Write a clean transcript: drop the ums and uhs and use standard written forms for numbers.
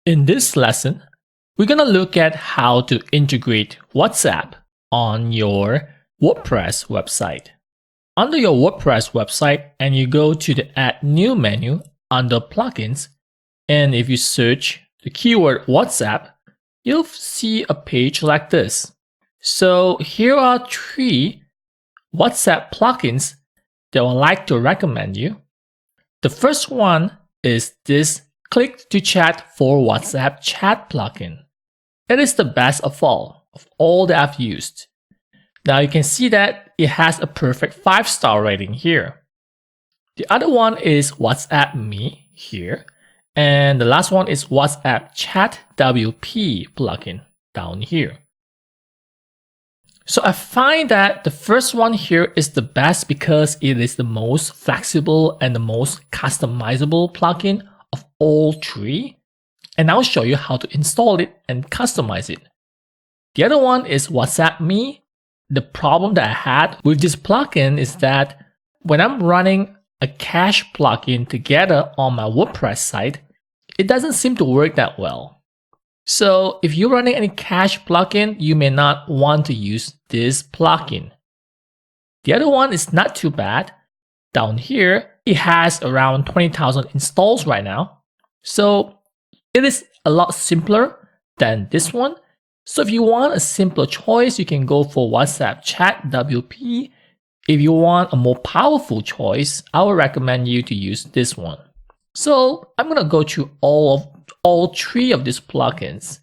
In this lesson, we're going to look at how to integrate WhatsApp on your WordPress website. Under your WordPress website, and you go to the Add New menu under Plugins, and if you search the keyword WhatsApp, you'll see a page like this. So here are 3 WhatsApp plugins that I would like to recommend you. The first one is this Click to Chat for WhatsApp Chat plugin. It is the best of all that I've used. Now you can see that it has a perfect 5-star rating here. The other one is WhatsApp Me here. And the last one is WhatsApp Chat WP plugin down here. So I find that the first one here is the best because it is the most flexible and the most customizable plugin of all 3. And I'll show you how to install it and customize it. The other one is WhatsApp Me. The problem that I had with this plugin is that when I'm running a cache plugin together on my WordPress site, it doesn't seem to work that well. So if you're running any cache plugin, you may not want to use this plugin. The other one is not too bad. Down here, it has around 20,000 installs right now. So it is a lot simpler than this one. So if you want a simpler choice, you can go for WhatsApp Chat WP. If you want a more powerful choice, I would recommend you to use this one. So I'm going to go through all 3 of these plugins.